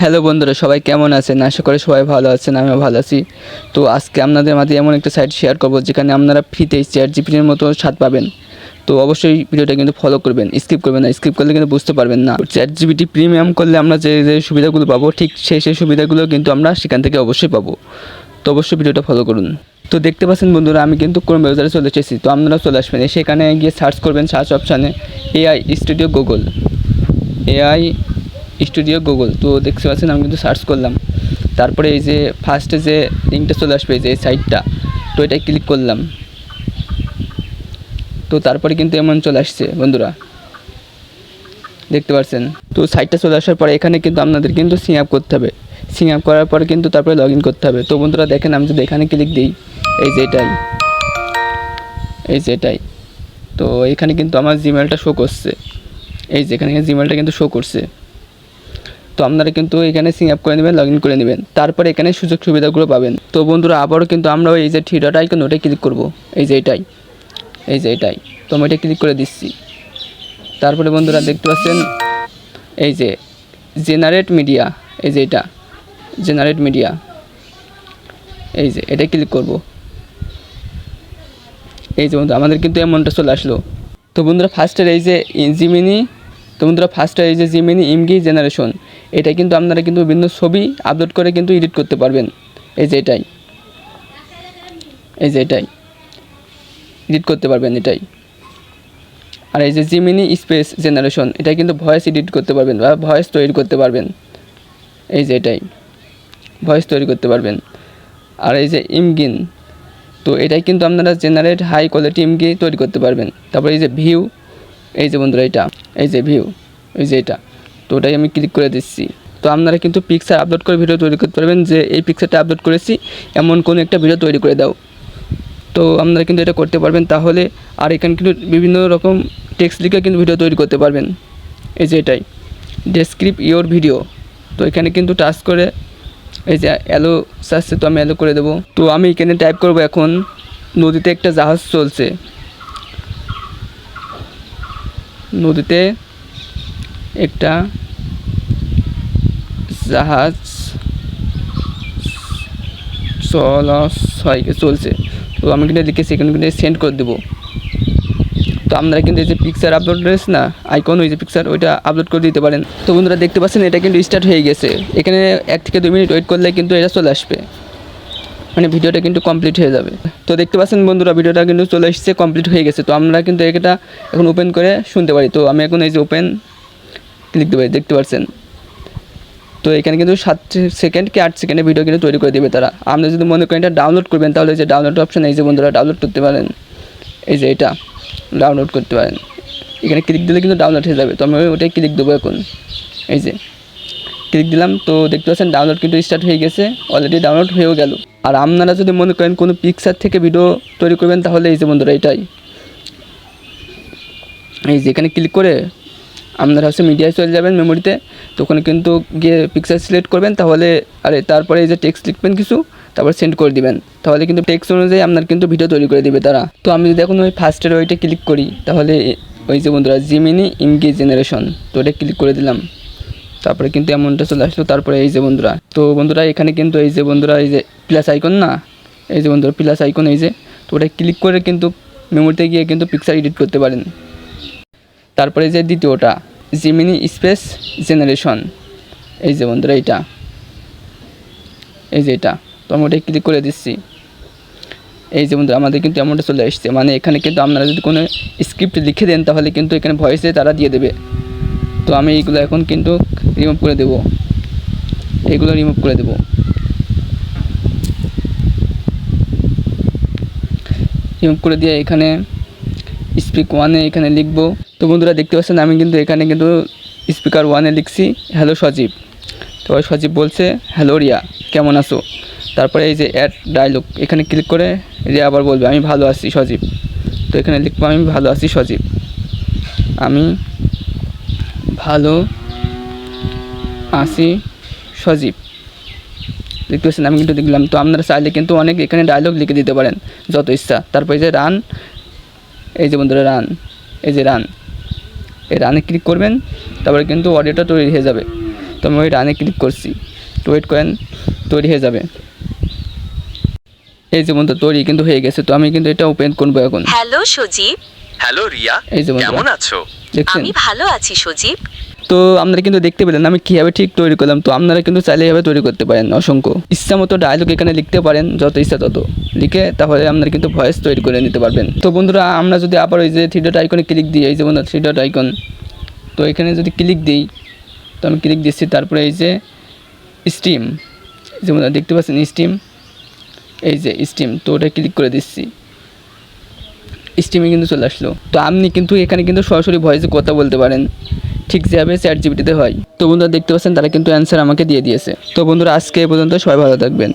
Hello বন্ধুরা, সবাই কেমন আছেন? আশা করি সবাই ভালো আছেন, আমিও ভালো আছি। তো আজকে আপনাদের মাঝে এমন একটা সাইট শেয়ার করব যেখানে আপনারা ফ্রিতে চ্যাটজিপিটির মতো স্বাদ পাবেন। তো অবশ্যই ভিডিওটা কিন্তু ফলো করবেন, স্কিপ করবেন না। স্কিপ করলে কিন্তু বুঝতে পারবেন না। চ্যাটজিপিটি প্রিমিয়াম করলে আমরা যে যে সুবিধাগুলো পাবো, ঠিক সেই সুবিধাগুলো কিন্তু আমরা সেখান থেকে অবশ্যই পাবো। তো অবশ্যই ভিডিওটা ফলো করুন। তো দেখতে পাচ্ছেন বন্ধুরা, আমি কিন্তু ক্রোম ব্রাউজারে চলে এসেছি। তো আপনারা চলে আসবেন, সেখানে গিয়ে সার্চ করবেন, সার্চ অপশানে AI studio Google, AI studio Google. তো দেখতে পাচ্ছেন আমি কিন্তু সার্চ করলাম। তারপরে এই যে ফার্স্টে যে লিঙ্কটা চলে আসবে, যে সাইটটা, তো এটাই ক্লিক করলাম। তো তারপরে কিন্তু এমন চলে আসছে বন্ধুরা, দেখতে পাচ্ছেন। তো সাইটটা চলে আসার পরে এখানে কিন্তু আপনাদের কিন্তু সিং আপ করতে হবে। সিং আপ করার পরে কিন্তু তারপরে লগ ইন করতে হবে। তো বন্ধুরা দেখেন, আমি যদি এখানে ক্লিক দিই, এই যে এটাই, এই যে এটাই। তো এখানে কিন্তু আমার জিমেলটা শো করছে, এই যে এখানে জিমেলটা কিন্তু শো করছে। তো আপনারা কিন্তু এখানে সিং আপ করে নেবেন, লগ ইন করে নেবেন, তারপরে এখানে সুযোগ সুবিধাগুলো পাবেন। তো বন্ধুরা আবারও কিন্তু আমরা এই যে থ্রি ডট আইকন, ওটাই ক্লিক করব, এই যে এটাই, এই যে এটাই। তো আমি এটা ক্লিক করে দিচ্ছি। তারপরে বন্ধুরা দেখতে পাচ্ছেন এই যে জেনারেট মিডিয়া, এই যে এটা জেনারেট মিডিয়া, এই যে এটা ক্লিক করব। এই যে বন্ধুরা আমাদের কিন্তু অ্যামাউন্টটা চলে আসলো। তো বন্ধুরা ফার্স্টের এই যে জিমিনি, তো বন্ধুরা ফার্স্টের এই যে জিমিনি ইমগি জেনারেশন, এটা কিন্তু আপনারা কিন্তু বিভিন্ন ছবি আপলোড করে কিন্তু এডিট করতে পারবেন। এই যে এটাই, এই যে এটাই এডিট করতে পারবেন এটাই। আর এই যে জিমিনি স্পেস জেনারেশন, এটা কিন্তু ভয়েস এডিট করতে পারবেন বা ভয়েস তৈরি করতে পারবেন। এই যে এটাই ভয়েস তৈরি করতে পারবেন। আর এই যে ইমগিন, তো এটাই কিন্তু আপনারা জেনারেট হাই কোয়ালিটি ইমগি তৈরি করতে পারবেন। তারপরে এই যে ভিউ, এই যে বন্ধুরা এটা, এই যে ভিউ, এই যে এটা। তো ওটাই আমি ক্লিক করে দিচ্ছি। তো আপনারা কিন্তু পিকচার আপলোড করে ভিডিও তৈরি করতে পারবেন, যে এই পিকচারটা আপলোড করেছি, এমন কোনো একটা ভিডিও তৈরি করে দাও। তো আপনারা কিন্তু এটা করতে পারবেন তাহলে। আর এখানে কিন্তু বিভিন্ন রকম টেক্সট লিখে কিন্তু ভিডিও তৈরি করতে পারবেন। এই যে এটাই ডেসক্রিপ ইওর ভিডিও। তো এখানে কিন্তু টাচ করে এই যে অ্যালো চাচ্ছে, তো আমি অ্যালো করে দেবো। তো আমি এখানে টাইপ করব, এখন নদীতে একটা জাহাজ চলছে, নদীতে একটা জাহাজ চলছে। তো আমি কিন্তু লিখেছি, এখানে কিন্তু সেন্ড করে দেবো। তো আপনারা কিন্তু এই যে পিকচার আপলোড রয়েছে না আইকন, ওই যে পিকচার, ওইটা আপলোড করে দিতে পারেন। তো বন্ধুরা দেখতে পাচ্ছেন এটা কিন্তু স্টার্ট হয়ে গেছে। এখানে 1 থেকে 2 মিনিট ওয়েট করলে কিন্তু এটা চলে আসবে, মানে ভিডিওটা কিন্তু কমপ্লিট হয়ে যাবে। তো দেখতে পাচ্ছেন বন্ধুরা ভিডিওটা কিন্তু চলে এসেছে, কমপ্লিট হয়ে গেছে। তো আমরা কিন্তু এটা এখন ওপেন করে শুনতে পারি। তো আমি এখন এই যে ওপেন ক্লিক দেবো, দেখতে পাচ্ছেন। তো এখানে কিন্তু 7 সেকেন্ড কি 8 সেকেন্ডে ভিডিও কিন্তু তৈরি করে দেবে তারা। আপনি যদি মনে করেন এটা ডাউনলোড করবেন, তাহলে যে ডাউনলোড অপশান, এই যে বন্ধুরা ডাউনলোড করতে পারেন, এই যে এটা ডাউনলোড করতে পারেন। এখানে ক্লিক দিলে কিন্তু ডাউনলোড হয়ে যাবে। তো আমি ওটাই ক্লিক দেবো এখন, এই যে ক্লিক দিলাম। তো দেখতে পাচ্ছেন ডাউনলোড কিন্তু স্টার্ট হয়ে গেছে, অলরেডি ডাউনলোড হয়েও গেল। আর আপনারা যদি মনে করেন কোনো পিকচার থেকে ভিডিও তৈরি করবেন, তাহলে এই যে বন্ধুরা এটাই, এই যে এখানে ক্লিক করে আপনারা মিডিয়ায় চলে যাবেন, মেমোরিতে। তো ওখানে কিন্তু গিয়ে পিকচার সিলেক্ট করবেন, তাহলে তারপরে এই যে টেক্সট লিখবেন কিছু, তারপর সেন্ড করে দিবেন, তাহলে কিন্তু টেক্সট অনুযায়ী আপনার কিন্তু ভিডিও তৈরি করে দেবে তারা। তো আমি যদি এখন ওই ফার্স্টের ওইটা ক্লিক করি, তাহলে ওই যে বন্ধুরা জিমিনি ইমগি জেনারেশন, তো ওটা ক্লিক করে দিলাম। তারপরে কিন্তু এমনটা চলে আসলো। তারপরে এই যে বন্ধুরা, তো বন্ধুরা এখানে কিন্তু এই যে বন্ধুরা এই যে প্লাস আইকন না, এই যে বন্ধুরা প্লাস আইকন, এই যে, তো ওটা ক্লিক করে কিন্তু মেমোরিতে গিয়ে কিন্তু পিকচার এডিট করতে পারেন। তারপরে যে দ্বিতীয়টা জিমিনি স্পেস জেনারেশন, এই যে বন্ধুরা এটা, এই যে এটা। তো আমি ওটাই ক্লিক করে দিচ্ছি। এই যে বন্ধুরা আমাদের কিন্তু এমনটা চলে আসছে, মানে এখানে কিন্তু আপনারা যদি কোনো স্ক্রিপ্ট লিখে দেন, তাহলে কিন্তু এখানে ভয়েসে তারা দিয়ে দেবে। তো আমি এইগুলো এখন কিন্তু রিমুভ করে দেব, এইগুলো রিমুভ করে দেব। রিমুভ করে দিয়ে এখানে স্পিক 1-এ এখানে লিখব। তো বন্ধুরা দেখতে পাচ্ছেন আমি কিন্তু এখানে কিন্তু স্পিকার 1-এ লিখছি হ্যালো সজীব। তো সজীব বলছে হ্যালো রিয়া, কেমন আছো। তারপরে এই যে অ্যাড ডায়লগ, এখানে ক্লিক করে রিয়া আবার বলবে আমি ভালো আছি সজীব। তো এখানে লিখবো আমি ভালো আছি সজীব, আমি ভালো আছি সজীব। দেখতে পাচ্ছেন আমি কিন্তু লিখলাম। তো আপনারা চাইলে কিন্তু অনেক এখানে ডায়লগ লিখে দিতে পারেন যত ইচ্ছা। তারপরে যে রান, এই যে বন্ধুরা রান, এই যে রান, এই রানে ক্লিক করবেন, তারপরে কিন্তু অডিওটা তৈরি হয়ে যাবে। তো আমি ওই রানে ক্লিক করছি, তো ওয়েট করেন, তৈরি হয়ে যাবে। এই যে বন্ধুরা তৈরি কিন্তু হয়ে গেছে। তো আমি কিন্তু এটা ওপেন করবো এখন। হ্যালো সজীব। হ্যালো রিয়া, এই যে বন্ধুরা কেমন আছো? দেখছেন। আমি ভালো আছি সজীব। তো আপনারা কিন্তু দেখতে পেলেন আমি কীভাবে ঠিক তৈরি করলাম। তো আপনারা কিন্তু চাইলে এভাবে তৈরি করতে পারেন। অসংখ্য ইচ্ছা মতো ডায়লগ এখানে লিখতে পারেন, যত ইচ্ছা তত লিখে তাহলে আপনারা কিন্তু ভয়েস তৈরি করে নিতে পারবেন। তো বন্ধুরা আমরা যদি আবার ওই যে থ্রি ডট আইকনে ক্লিক দিই, এই যে বন্ধুরা থ্রি ডট আইকন, তো এখানে যদি ক্লিক দিই, তো আমি ক্লিক দিচ্ছি, তারপরে এই যে স্ট্রিম, যে বন্ধুরা দেখতে পাচ্ছেন স্ট্রিম, এই যে স্ট্রিম, তো ওটা ক্লিক করে দিচ্ছি, স্ট্রিমে কিন্তু চলে আসলো। তো আপনি কিন্তু এখানে কিন্তু সরাসরি ভয়েসে কথা বলতে পারেন, ঠিক যেভাবে চ্যাটজিপিটিতে হয়। তো বন্ধুরা দেখতে পাচ্ছেন তারা কিন্তু অ্যান্সার আমাকে দিয়ে দিয়েছে। তো বন্ধুরা আজকে এ পর্যন্ত, সবাই ভালো থাকবেন।